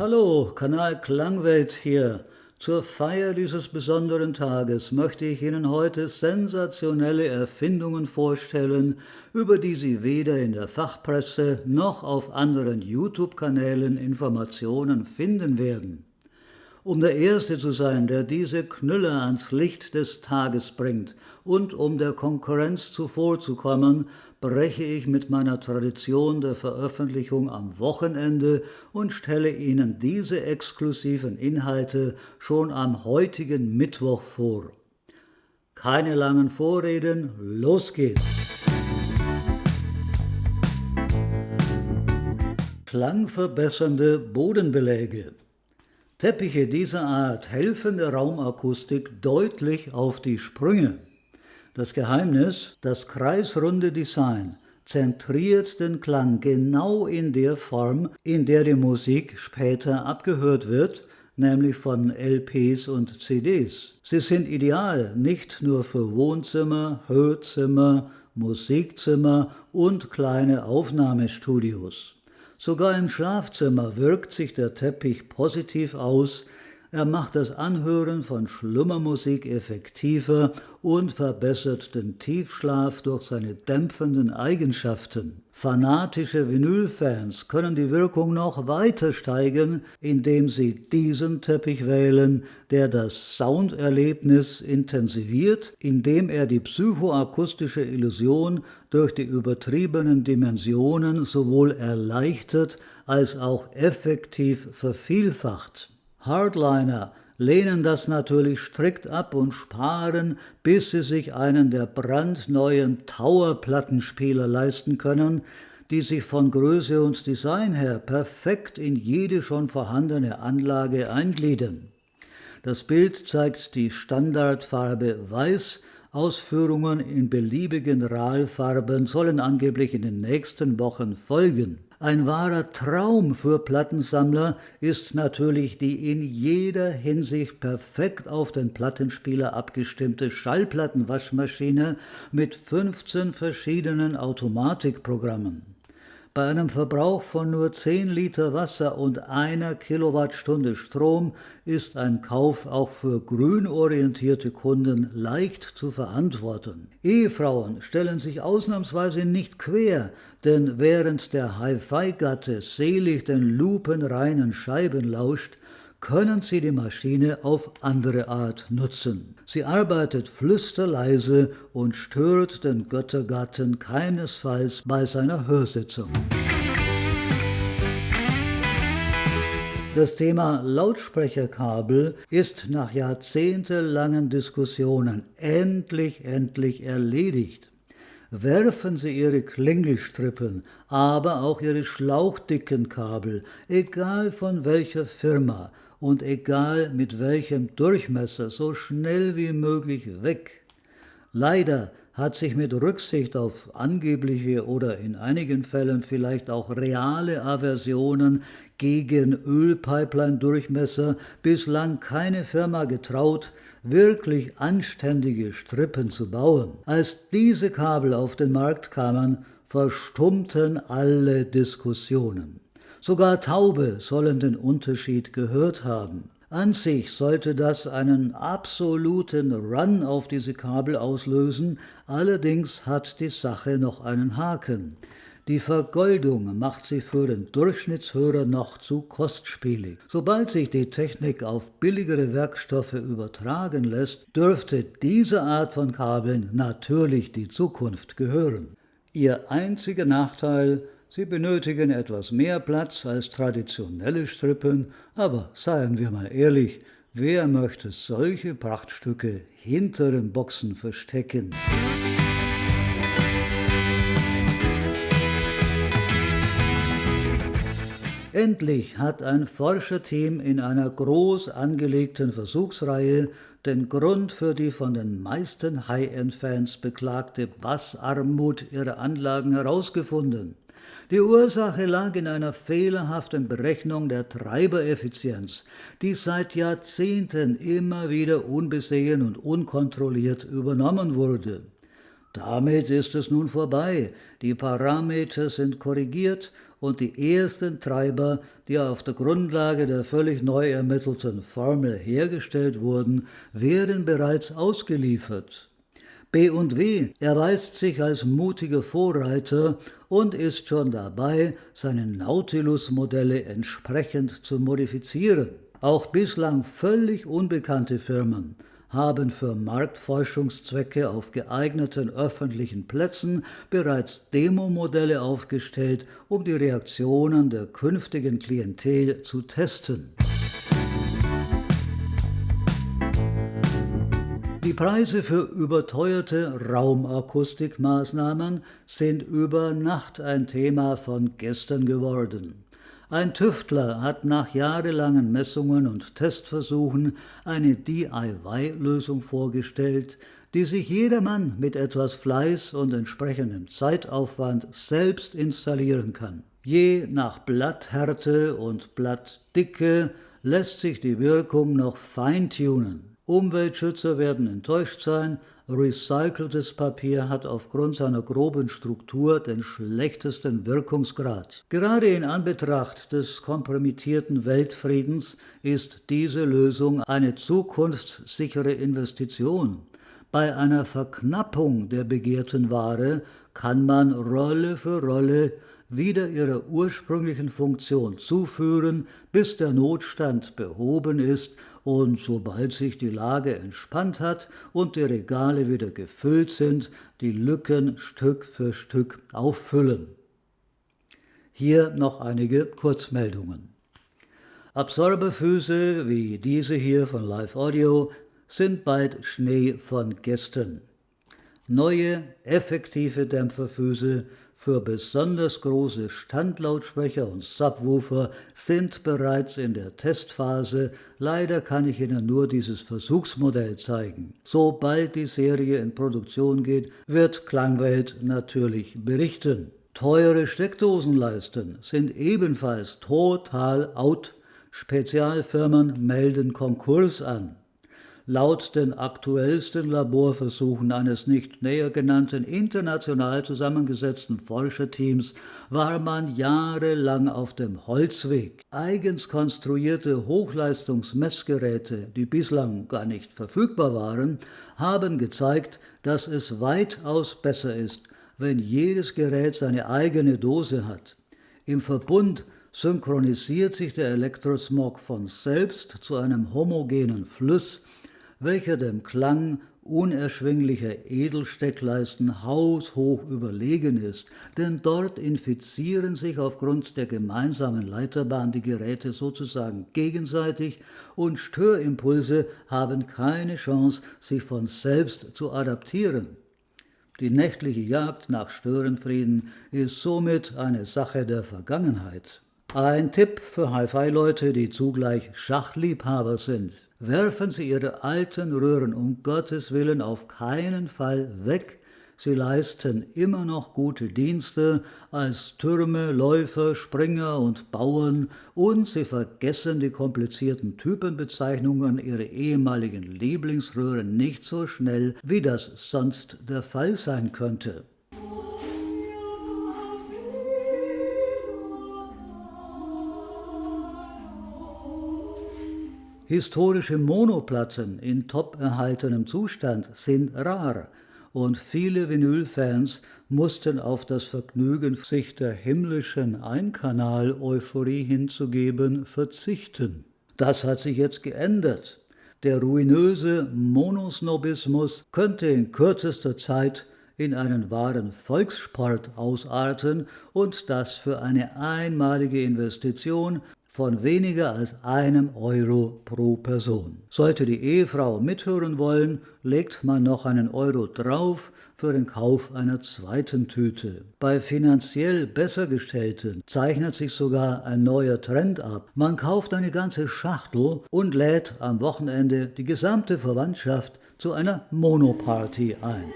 Hallo, Kanal Klangwelt hier. Zur Feier dieses besonderen Tages möchte ich Ihnen heute sensationelle Erfindungen vorstellen, über die Sie weder in der Fachpresse noch auf anderen YouTube-Kanälen Informationen finden werden. Um der Erste zu sein, der diese Knülle ans Licht des Tages bringt und um der Konkurrenz zuvorzukommen, breche ich mit meiner Tradition der Veröffentlichung am Wochenende und stelle Ihnen diese exklusiven Inhalte schon am heutigen Mittwoch vor. Keine langen Vorreden, los geht's! Klangverbessernde Bodenbeläge. Teppiche dieser Art helfen der Raumakustik deutlich auf die Sprünge. Das Geheimnis, das kreisrunde Design, zentriert den Klang genau in der Form, in der die Musik später abgehört wird, nämlich von LPs und CDs. Sie sind ideal nicht nur für Wohnzimmer, Hörzimmer, Musikzimmer und kleine Aufnahmestudios. Sogar im Schlafzimmer wirkt sich der Teppich positiv aus, er macht das Anhören von Schlummermusik effektiver und verbessert den Tiefschlaf durch seine dämpfenden Eigenschaften. Fanatische Vinylfans können die Wirkung noch weiter steigern, indem sie diesen Teppich wählen, der das Sounderlebnis intensiviert, indem er die psychoakustische Illusion durch die übertriebenen Dimensionen sowohl erleichtert als auch effektiv vervielfacht. Hardliner lehnen das natürlich strikt ab und sparen, bis sie sich einen der brandneuen Tower-Plattenspieler leisten können, die sich von Größe und Design her perfekt in jede schon vorhandene Anlage eingliedern. Das Bild zeigt die Standardfarbe Weiß. Ausführungen in beliebigen RAL-Farben sollen angeblich in den nächsten Wochen folgen. Ein wahrer Traum für Plattensammler ist natürlich die in jeder Hinsicht perfekt auf den Plattenspieler abgestimmte Schallplattenwaschmaschine mit 15 verschiedenen Automatikprogrammen. Bei einem Verbrauch von nur 10 Liter Wasser und 1 Kilowattstunde Strom ist ein Kauf auch für grünorientierte Kunden leicht zu verantworten. Ehefrauen stellen sich ausnahmsweise nicht quer, denn während der Hi-Fi-Gatte selig den lupenreinen Scheiben lauscht, können Sie die Maschine auf andere Art nutzen. Sie arbeitet flüsterleise und stört den Göttergatten keinesfalls bei seiner Hörsitzung. Das Thema Lautsprecherkabel ist nach jahrzehntelangen Diskussionen endlich erledigt. Werfen Sie Ihre Klingelstrippen, aber auch Ihre schlauchdicken Kabel, egal von welcher Firma und egal mit welchem Durchmesser, so schnell wie möglich weg. Leider hat sich mit Rücksicht auf angebliche oder in einigen Fällen vielleicht auch reale Aversionen gegen Ölpipeline-Durchmesser bislang keine Firma getraut, wirklich anständige Strippen zu bauen. Als diese Kabel auf den Markt kamen, verstummten alle Diskussionen. Sogar Taube sollen den Unterschied gehört haben. An sich sollte das einen absoluten Run auf diese Kabel auslösen, allerdings hat die Sache noch einen Haken. Die Vergoldung macht sie für den Durchschnittshörer noch zu kostspielig. Sobald sich die Technik auf billigere Werkstoffe übertragen lässt, dürfte diese Art von Kabeln natürlich die Zukunft gehören. Ihr einziger Nachteil: Sie benötigen etwas mehr Platz als traditionelle Strippen, aber seien wir mal ehrlich, wer möchte solche Prachtstücke hinter den Boxen verstecken? Endlich hat ein Forscherteam in einer groß angelegten Versuchsreihe den Grund für die von den meisten High-End-Fans beklagte Bassarmut ihrer Anlagen herausgefunden. Die Ursache lag in einer fehlerhaften Berechnung der Treibereffizienz, die seit Jahrzehnten immer wieder unbesehen und unkontrolliert übernommen wurde. Damit ist es nun vorbei. Die Parameter sind korrigiert und die ersten Treiber, die auf der Grundlage der völlig neu ermittelten Formel hergestellt wurden, werden bereits ausgeliefert. B&W erweist sich als mutiger Vorreiter und ist schon dabei, seine Nautilus-Modelle entsprechend zu modifizieren. Auch bislang völlig unbekannte Firmen haben für Marktforschungszwecke auf geeigneten öffentlichen Plätzen bereits Demo-Modelle aufgestellt, um die Reaktionen der künftigen Klientel zu testen. Die Preise für überteuerte Raumakustikmaßnahmen sind über Nacht ein Thema von gestern geworden. Ein Tüftler hat nach jahrelangen Messungen und Testversuchen eine DIY-Lösung vorgestellt, die sich jedermann mit etwas Fleiß und entsprechendem Zeitaufwand selbst installieren kann. Je nach Blatthärte und Blattdicke lässt sich die Wirkung noch feintunen. Umweltschützer werden enttäuscht sein, recyceltes Papier hat aufgrund seiner groben Struktur den schlechtesten Wirkungsgrad. Gerade in Anbetracht des kompromittierten Weltfriedens ist diese Lösung eine zukunftssichere Investition. Bei einer Verknappung der begehrten Ware kann man Rolle für Rolle wieder ihrer ursprünglichen Funktion zuführen, bis der Notstand behoben ist und sobald sich die Lage entspannt hat und die Regale wieder gefüllt sind, die Lücken Stück für Stück auffüllen. Hier noch einige Kurzmeldungen. Absorberfüße wie diese hier von Live Audio sind bald Schnee von gestern. Neue, effektive Dämpferfüße für besonders große Standlautsprecher und Subwoofer sind bereits in der Testphase. Leider kann ich Ihnen nur dieses Versuchsmodell zeigen. Sobald die Serie in Produktion geht, wird Klangwelt natürlich berichten. Teure Steckdosenleisten sind ebenfalls total out. Spezialfirmen melden Konkurs an. Laut den aktuellsten Laborversuchen eines nicht näher genannten international zusammengesetzten Forscherteams war man jahrelang auf dem Holzweg. Eigens konstruierte Hochleistungsmessgeräte, die bislang gar nicht verfügbar waren, haben gezeigt, dass es weitaus besser ist, wenn jedes Gerät seine eigene Dose hat. Im Verbund synchronisiert sich der Elektrosmog von selbst zu einem homogenen Fluss, welcher dem Klang unerschwinglicher Edelsteckleisten haushoch überlegen ist, denn dort infizieren sich aufgrund der gemeinsamen Leiterbahn die Geräte sozusagen gegenseitig und Störimpulse haben keine Chance, sich von selbst zu adaptieren. Die nächtliche Jagd nach Störenfrieden ist somit eine Sache der Vergangenheit. Ein Tipp für Hi-Fi-Leute, die zugleich Schachliebhaber sind. Werfen Sie Ihre alten Röhren um Gottes Willen auf keinen Fall weg. Sie leisten immer noch gute Dienste als Türme, Läufer, Springer und Bauern und Sie vergessen die komplizierten Typenbezeichnungen Ihrer ehemaligen Lieblingsröhren nicht so schnell, wie das sonst der Fall sein könnte. Historische Monoplatten in top erhaltenem Zustand sind rar und viele Vinylfans mussten auf das Vergnügen, sich der himmlischen Einkanal-Euphorie hinzugeben, verzichten. Das hat sich jetzt geändert. Der ruinöse Monosnobismus könnte in kürzester Zeit in einen wahren Volkssport ausarten und das für eine einmalige Investition von weniger als €1 pro Person. Sollte die Ehefrau mithören wollen, legt man noch einen Euro drauf für den Kauf einer zweiten Tüte. Bei finanziell Bessergestellten zeichnet sich sogar ein neuer Trend ab. Man kauft eine ganze Schachtel und lädt am Wochenende die gesamte Verwandtschaft zu einer Monoparty ein.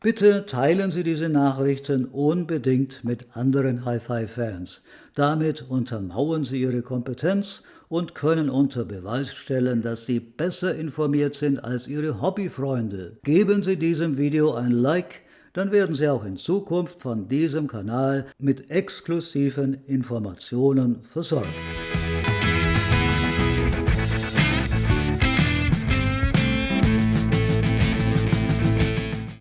Bitte teilen Sie diese Nachrichten unbedingt mit anderen Hi-Fi-Fans. Damit untermauern Sie Ihre Kompetenz und können unter Beweis stellen, dass Sie besser informiert sind als Ihre Hobbyfreunde. Geben Sie diesem Video ein Like, dann werden Sie auch in Zukunft von diesem Kanal mit exklusiven Informationen versorgt.